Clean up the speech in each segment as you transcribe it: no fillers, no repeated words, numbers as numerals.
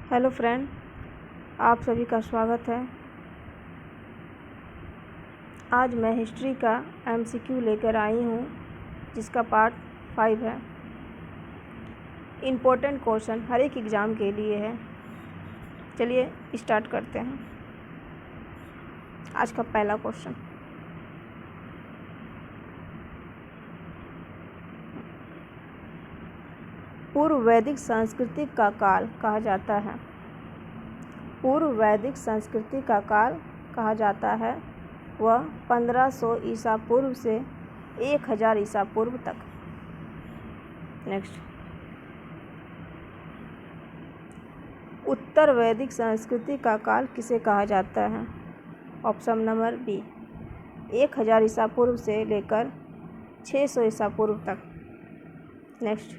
Hello friend, आप सभी का स्वागत है। आज मैं हिस्ट्री का एमसीक्यू लेकर आई हूँ जिसका पार्ट 5 है। इम्पोर्टेंट क्वेश्चन हर एक एग्ज़ाम के लिए है। चलिए स्टार्ट करते हैं। आज का पहला क्वेश्चन, पूर्व वैदिक संस्कृति का काल कहा जाता है। पूर्व वैदिक संस्कृति का काल कहा जाता है वह 1500 ईसा पूर्व से 1000 ईसा पूर्व तक। नेक्स्ट, उत्तर वैदिक संस्कृति का काल किसे कहा जाता है? ऑप्शन नंबर बी, 1000 ईसा पूर्व से लेकर 600 ईसा पूर्व तक। नेक्स्ट,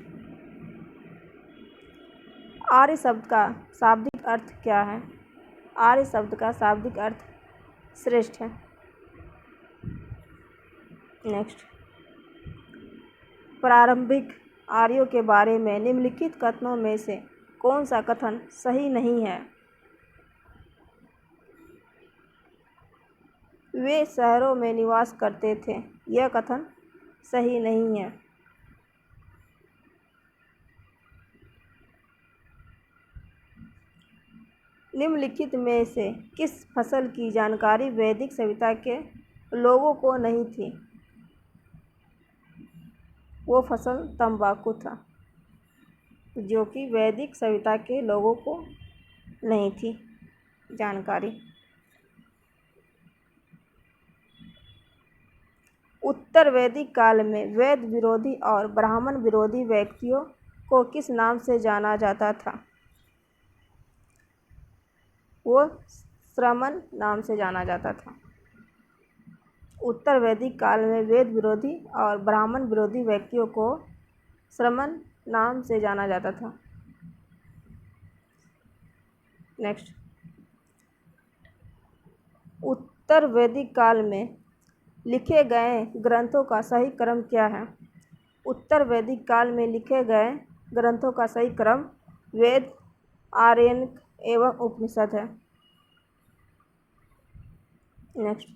आर्य शब्द का शाब्दिक अर्थ क्या है? आर्य शब्द का शाब्दिक अर्थ श्रेष्ठ है। नेक्स्ट, प्रारंभिक आर्यों के बारे में निम्नलिखित कथनों में से कौन सा कथन सही नहीं है? वे शहरों में निवास करते थे, यह कथन सही नहीं है। निम्नलिखित में से किस फसल की जानकारी वैदिक सभ्यता के लोगों को नहीं थी? वो फसल तंबाकू था, जो कि वैदिक सभ्यता के लोगों को नहीं थी जानकारी। उत्तर वैदिक काल में वेद विरोधी और ब्राह्मण विरोधी व्यक्तियों को किस नाम से जाना जाता था? वो श्रमण नाम से जाना जाता था। उत्तर वैदिक काल में वेद विरोधी और ब्राह्मण विरोधी व्यक्तियों को श्रमण नाम से जाना जाता था। नेक्स्ट, उत्तर वैदिक काल में लिखे गए ग्रंथों का सही क्रम क्या है? उत्तर वैदिक काल में लिखे गए ग्रंथों का सही क्रम वेद, आर्यक एवं उपनिषद है। नेक्स्ट,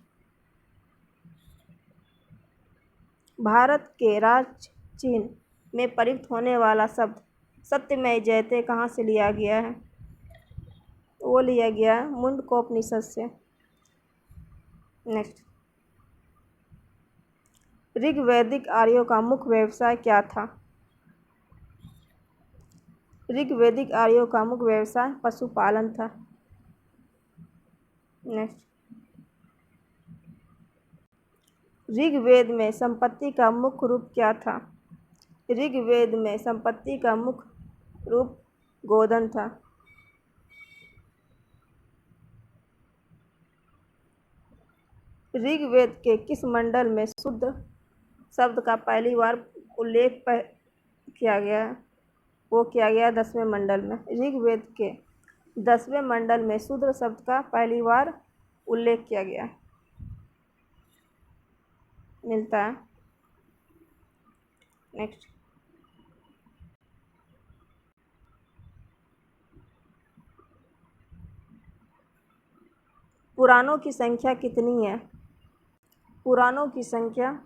भारत के राज्य चीन में प्रयुक्त होने वाला शब्द सत्यमेव जयते कहाँ से लिया गया है? वो लिया गया है मुंडकोपनिषद से। नेक्स्ट, ऋग्वैदिक आर्यों का मुख्य व्यवसाय क्या था? ऋग्वैदिक आर्यों का मुख्य व्यवसाय पशुपालन था। नेक्स्ट, ऋग्वेद में संपत्ति का मुख्य रूप क्या था? ऋग्वेद में संपत्ति का मुख्य रूप गोधन था। ऋग्वेद के किस मंडल में शूद्र शब्द का पहली बार उल्लेख किया गया है? वो किया गया 10वें मंडल में। ऋग्वेद के 10वें मंडल में शूद्र शब्द का पहली बार उल्लेख किया गया मिलता है। नेक्स्ट, पुराणों की संख्या कितनी है? पुराणों की संख्या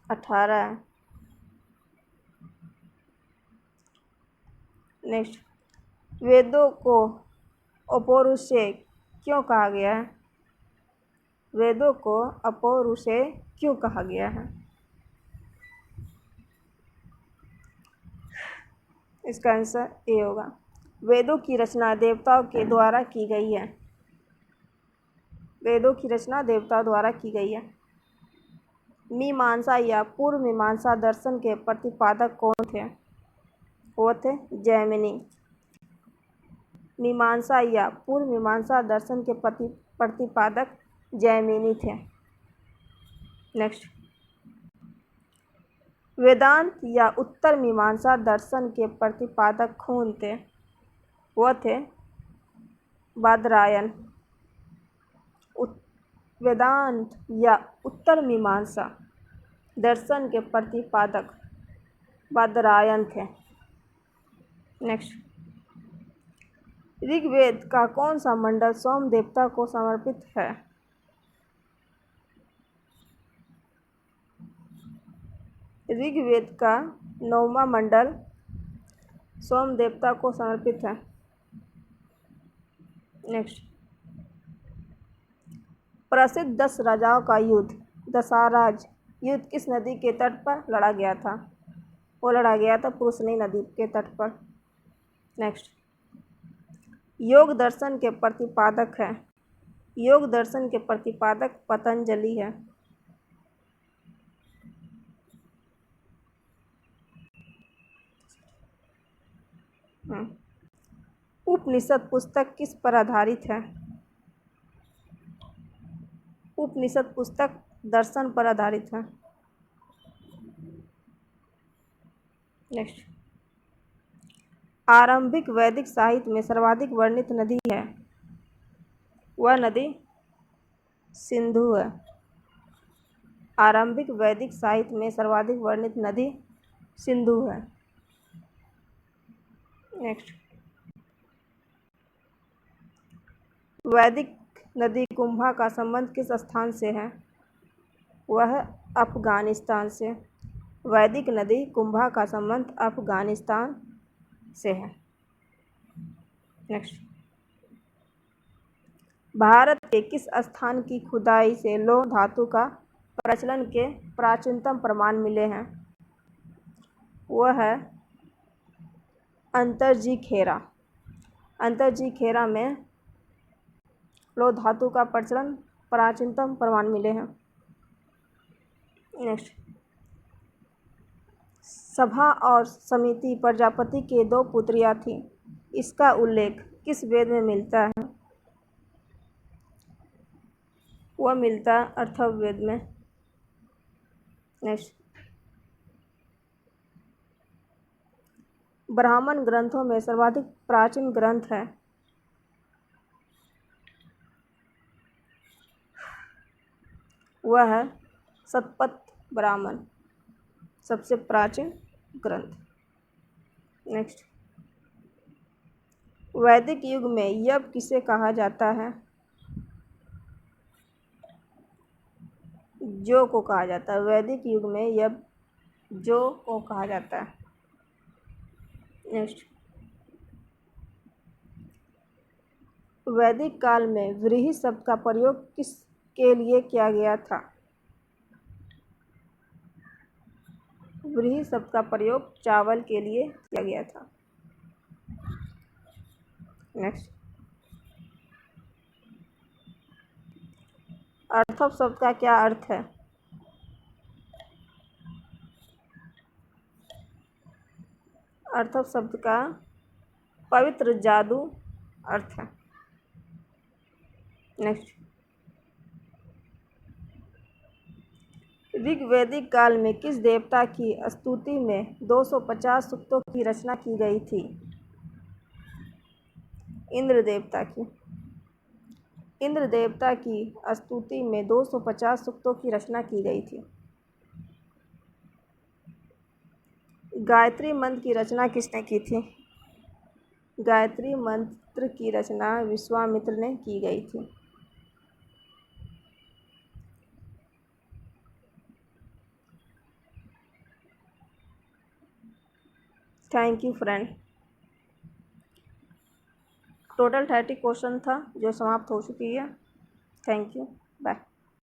18 है। नेक्स्ट, वेदों को अपौरुषेय क्यों कहा गया है? वेदों को अपौरुषेय क्यों कहा गया है? इसका आंसर ए होगा। वेदों की रचना देवताओं के द्वारा की गई है। वेदों की रचना देवताओं द्वारा की गई है। मीमांसा या पूर्व मीमांसा दर्शन के प्रतिपादक कौन थे? वो थे जैमिनी। मीमांसा या पूर्व मीमांसा दर्शन के प्रतिपादक जैमिनी थे। नेक्स्ट, वेदांत या उत्तर मीमांसा दर्शन के प्रतिपादक कौन थे? वो थे बादरायण। वेदांत या उत्तर मीमांसा दर्शन के प्रतिपादक बादरायण थे। नेक्स्ट, ऋग्वेद का कौन सा मंडल सोम देवता को समर्पित है? ऋग्वेद का 9वां मंडल सोम देवता को समर्पित है। नेक्स्ट, प्रसिद्ध 10 राजाओं का युद्ध दशाराज युद्ध किस नदी के तट पर लड़ा गया था? वो लड़ा गया था पुरुषनी नदी के तट पर। नेक्स्ट, योग दर्शन के प्रतिपादक है। योग दर्शन के प्रतिपादक पतंजलि है। उपनिषद पुस्तक किस पर आधारित है? उपनिषद पुस्तक दर्शन पर आधारित है। नेक्स्ट, आरंभिक वैदिक साहित्य में सर्वाधिक वर्णित नदी है। वह नदी सिंधु है। आरंभिक वैदिक साहित्य में सर्वाधिक वर्णित नदी सिंधु है। नेक्स्ट, वैदिक नदी कुंभा का संबंध किस स्थान से है? वह अफगानिस्तान से। वैदिक नदी कुंभा का संबंध अफगानिस्तान से है। नेक्स्ट, भारत के किस स्थान की खुदाई से लौह धातु का प्रचलन के प्राचीनतम प्रमाण मिले हैं? वह है अंतरजी खेरा। अंतरजी खेरा में लौह धातु का प्रचलन प्राचीनतम प्रमाण मिले हैं। नेक्स्ट, सभा और समिति प्रजापति के 2 पुत्रियां थीं। इसका उल्लेख किस वेद में मिलता है? वह मिलता है अथर्ववेद में। नेक्स्ट, ब्राह्मण ग्रंथों में सर्वाधिक प्राचीन ग्रंथ है। वह है शतपथ ब्राह्मण, सबसे प्राचीन ग्रंथ। नेक्स्ट, वैदिक युग में यज्ञ किसे कहा जाता है? जो को कहा जाता है। वैदिक युग में यज्ञ जो को कहा जाता है। नेक्स्ट, वैदिक काल में व्रीहि शब्द का प्रयोग किस के लिए किया गया था? व्रीहि शब्द का प्रयोग चावल के लिए किया गया था। नेक्स्ट, अर्थव शब्द का क्या अर्थ है? अर्थव शब्द का पवित्र जादू अर्थ है। नेक्स्ट, ऋग्वैदिक काल में किस देवता की स्तुति में 250 सूक्तों की रचना की गई थी? इंद्र देवता की। इंद्र देवता की स्तुति में 250 सूक्तों की रचना की गई थी। गायत्री मंत्र की रचना किसने की थी? गायत्री मंत्र की रचना विश्वामित्र ने की गई थी। Thank you friend. Total 30 question था जो समाप्त हो चुकी है। Thank you, bye.